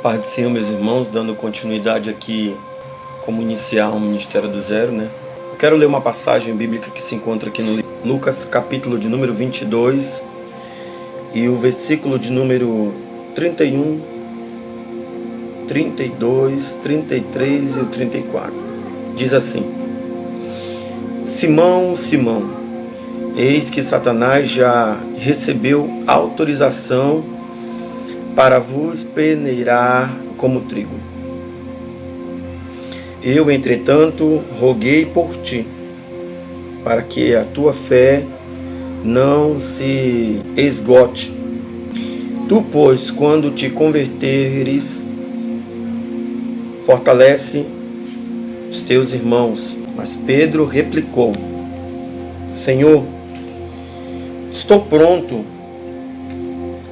paz do Senhor, meus irmãos, dando continuidade aqui como iniciar um ministério do zero, né? Eu quero ler uma passagem bíblica que se encontra aqui no Lucas, capítulo de número 22 e o versículo de número 31, 32, 33 e o 34. Diz assim: Simão, Simão, eis que Satanás já recebeu autorização para vos peneirar como trigo. Eu, entretanto, roguei por ti, para que a tua fé não se esgote. Tu, pois, quando te converteres, fortalece os teus irmãos. Mas Pedro replicou: Senhor, estou pronto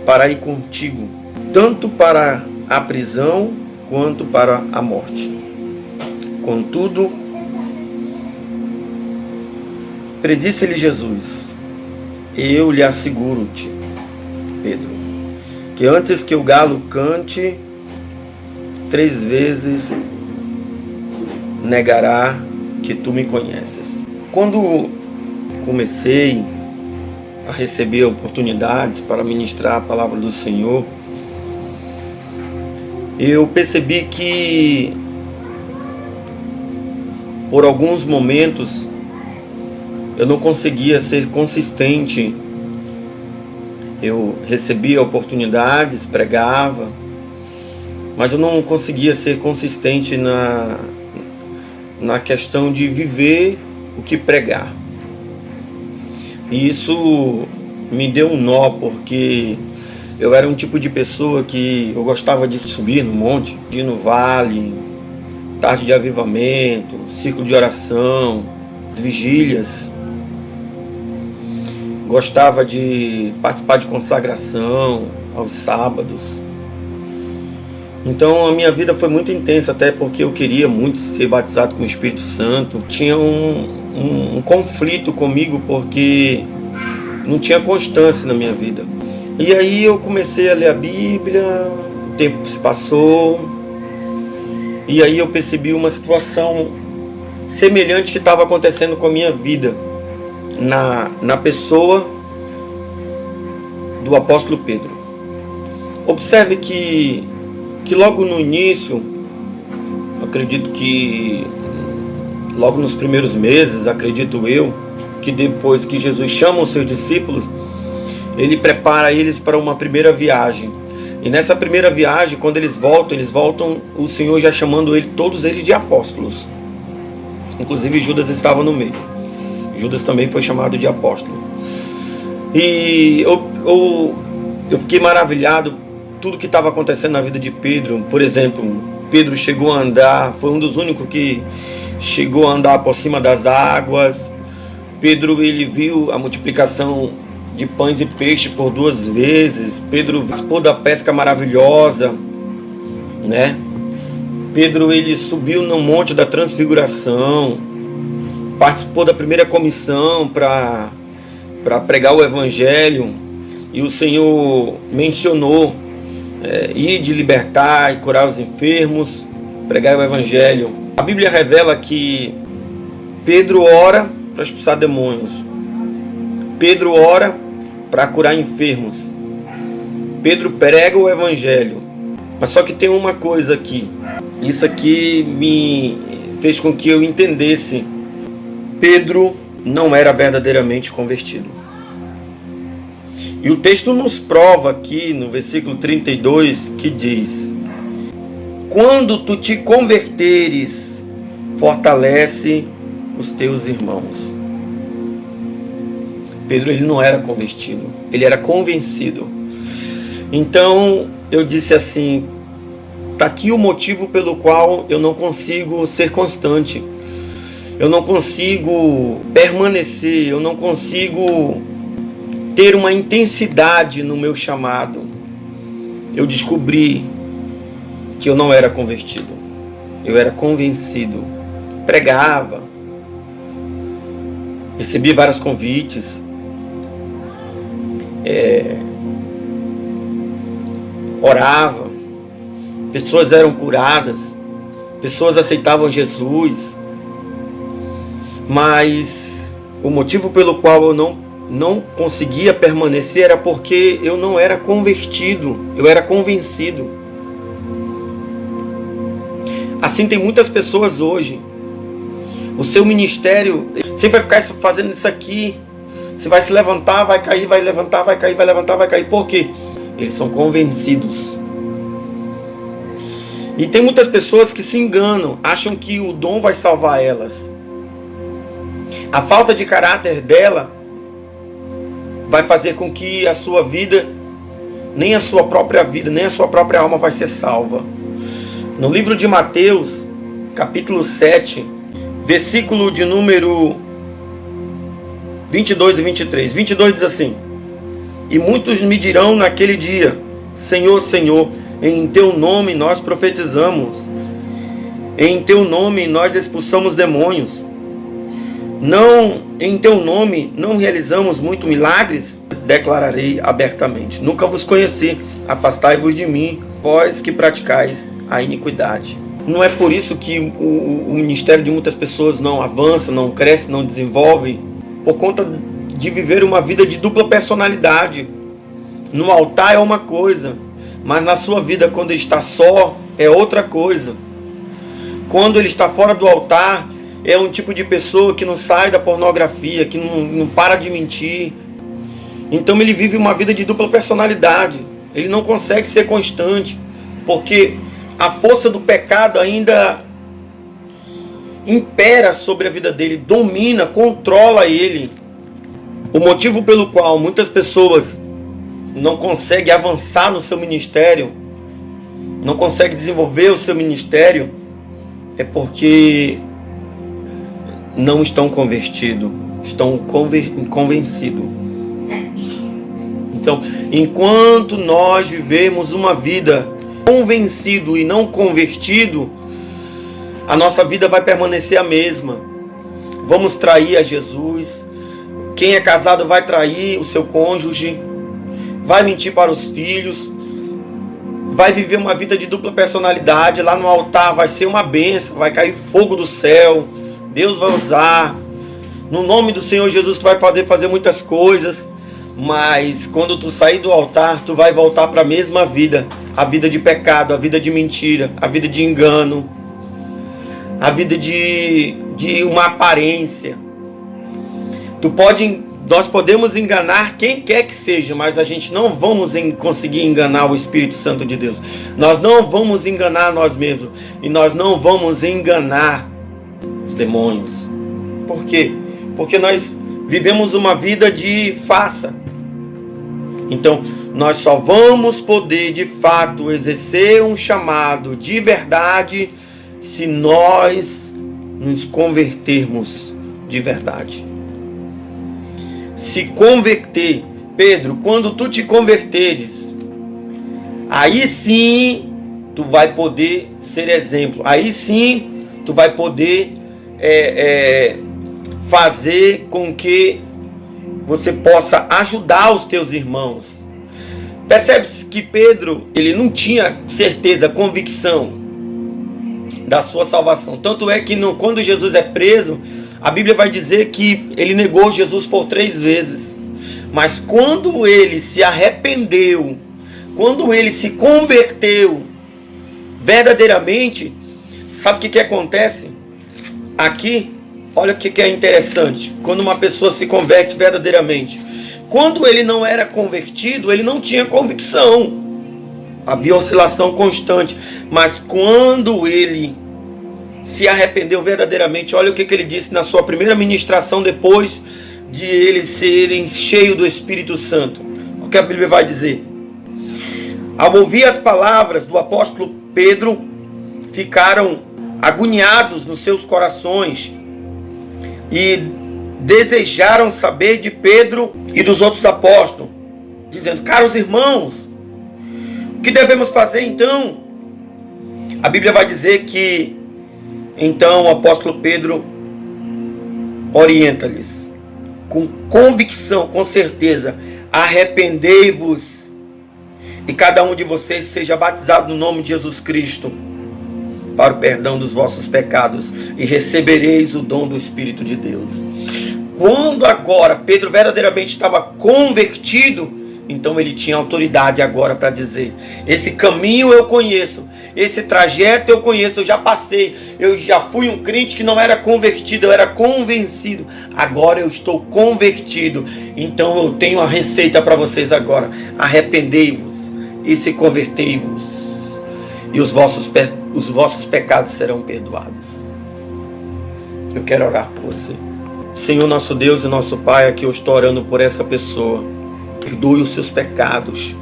para ir contigo, tanto para a prisão quanto para a morte. Contudo, predisse-lhe Jesus: eu lhe asseguro-te, Pedro, que antes que o galo cante, 3 vezes negará que tu me conheces. Quando comecei a receber oportunidades para ministrar a palavra do Senhor, eu percebi que por alguns momentos eu não conseguia ser consistente. Eu recebia oportunidades, pregava, mas eu não conseguia ser consistente na questão de viver o que pregar. E isso me deu um nó, porque eu era um tipo de pessoa que eu gostava de subir no monte, de ir no vale, tarde de avivamento, círculo de oração, vigílias. Gostava de participar de consagração aos sábados. Então a minha vida foi muito intensa, até porque eu queria muito ser batizado com o Espírito Santo. Tinha um conflito comigo, porque não tinha constância na minha vida. E aí eu comecei a ler a Bíblia, o tempo se passou, e aí eu percebi uma situação semelhante que estava acontecendo com a minha vida, na pessoa do apóstolo Pedro. Observe que logo no início, acredito que logo nos primeiros meses, acredito eu, que depois que Jesus chama os seus discípulos, ele prepara eles para uma primeira viagem. E nessa primeira viagem, quando eles voltam, o Senhor já chamando todos eles de apóstolos. Inclusive Judas estava no meio. Judas também foi chamado de apóstolo. E eu fiquei maravilhado tudo que estava acontecendo na vida de Pedro. Por exemplo, Pedro chegou a andar, foi um dos únicos que chegou a andar por cima das águas. Pedro, ele viu a multiplicação de pães e peixe por 2 vezes. Pedro participou da pesca maravilhosa, né? Pedro, ele subiu no Monte da Transfiguração, participou da primeira comissão para pregar o Evangelho, e o Senhor mencionou ir de libertar e curar os enfermos, pregar o Evangelho. A Bíblia revela que Pedro ora para expulsar demônios, Pedro ora para curar enfermos, Pedro prega o Evangelho. Mas só que tem uma coisa aqui, isso aqui me fez com que eu entendesse: Pedro não era verdadeiramente convertido. E o texto nos prova aqui no versículo 32 que diz: quando tu te converteres, fortalece os teus irmãos. Pedro, ele não era convertido, ele era convencido. Então eu disse assim: está aqui o motivo pelo qual eu não consigo ser constante, eu não consigo permanecer, eu não consigo ter uma intensidade no meu chamado. Eu descobri que eu não era convertido, eu era convencido. Pregava, recebi vários convites, orava, pessoas eram curadas, pessoas aceitavam Jesus, mas o motivo pelo qual eu não conseguia permanecer era porque eu não era convertido, eu era convencido. Assim tem muitas pessoas hoje. O seu ministério sempre vai ficar fazendo isso aqui. Você vai se levantar, vai cair, vai levantar, vai cair, vai levantar, vai cair. Por quê? Eles são convencidos. E tem muitas pessoas que se enganam, acham que o dom vai salvar elas. A falta de caráter dela vai fazer com que a sua vida, nem a sua própria vida, nem a sua própria alma vai ser salva. No livro de Mateus, capítulo 7, versículo de número 22 e 23. 22 diz assim: E muitos me dirão naquele dia: Senhor, Senhor, em teu nome nós profetizamos, em teu nome nós expulsamos demônios, não em teu nome não realizamos muitos milagres? Declararei abertamente: Nunca vos conheci, afastai-vos de mim, vós que praticais a iniquidade. Não é por isso que o ministério de muitas pessoas não avança, não cresce, não desenvolve, por conta de viver uma vida de dupla personalidade. No altar é uma coisa, mas na sua vida, quando ele está só, é outra coisa. Quando ele está fora do altar, é um tipo de pessoa que não sai da pornografia, que não para de mentir. Então ele vive uma vida de dupla personalidade. Ele não consegue ser constante, porque a força do pecado ainda impera sobre a vida dele, domina, controla ele. O motivo pelo qual muitas pessoas não conseguem avançar no seu ministério, não conseguem desenvolver o seu ministério, é porque não estão convertidos, estão convencidos. Então, enquanto nós vivemos uma vida convencido e não convertido, a nossa vida vai permanecer a mesma. Vamos trair a Jesus. Quem é casado vai trair o seu cônjuge, vai mentir para os filhos, vai viver uma vida de dupla personalidade. Lá no altar vai ser uma bênção, vai cair fogo do céu, Deus vai usar. No nome do Senhor Jesus tu vai poder fazer muitas coisas, mas quando tu sair do altar, tu vai voltar para a mesma vida. A vida de pecado, a vida de mentira, a vida de engano, a vida de uma aparência. Nós podemos enganar quem quer que seja, mas a gente não vamos conseguir enganar o Espírito Santo de Deus. Nós não vamos enganar nós mesmos. E nós não vamos enganar os demônios. Por quê? Porque nós vivemos uma vida de farsa. Então, nós só vamos poder de fato exercer um chamado de verdade se nós nos convertermos de verdade. Se converter, Pedro, quando tu te converteres, aí sim tu vai poder ser exemplo. Aí sim tu vai poder fazer com que você possa ajudar os teus irmãos. Percebe-se que Pedro, ele não tinha certeza, convicção da sua salvação. Tanto é que quando Jesus é preso, a Bíblia vai dizer que ele negou Jesus por 3 vezes. Mas quando ele se arrependeu, quando ele se converteu verdadeiramente, sabe o que acontece? Aqui, olha o que é interessante. Quando uma pessoa se converte verdadeiramente, quando ele não era convertido, ele não tinha convicção. Havia oscilação constante. Mas quando ele se arrependeu verdadeiramente, olha o que ele disse na sua primeira ministração, depois de ele serem cheio do Espírito Santo. O que a Bíblia vai dizer? Ao ouvir as palavras do apóstolo Pedro, ficaram agoniados nos seus corações e desejaram saber de Pedro e dos outros apóstolos, dizendo: caros irmãos, o que devemos fazer então? A Bíblia vai dizer que então o apóstolo Pedro orienta-lhes com convicção, com certeza: arrependei-vos e cada um de vocês seja batizado no nome de Jesus Cristo para o perdão dos vossos pecados, e recebereis o dom do Espírito de Deus. Quando agora Pedro verdadeiramente estava convertido, então ele tinha autoridade agora para dizer: esse caminho eu conheço, esse trajeto eu conheço, eu já passei, eu já fui um crente que não era convertido, eu era convencido, agora eu estou convertido, então eu tenho a receita para vocês agora: arrependei-vos e se convertei-vos, e os vossos pecados serão perdoados. Eu quero orar por você. Senhor, nosso Deus e nosso Pai, aqui eu estou orando por essa pessoa. Perdoe os seus pecados.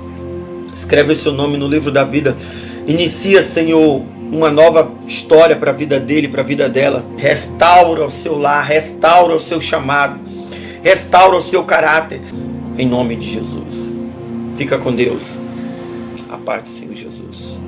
Escreve o seu nome no livro da vida. Inicia, Senhor, uma nova história para a vida dele, para a vida dela. Restaura o seu lar, restaura o seu chamado, restaura o seu caráter. Em nome de Jesus. Fica com Deus. A paz do Senhor Jesus.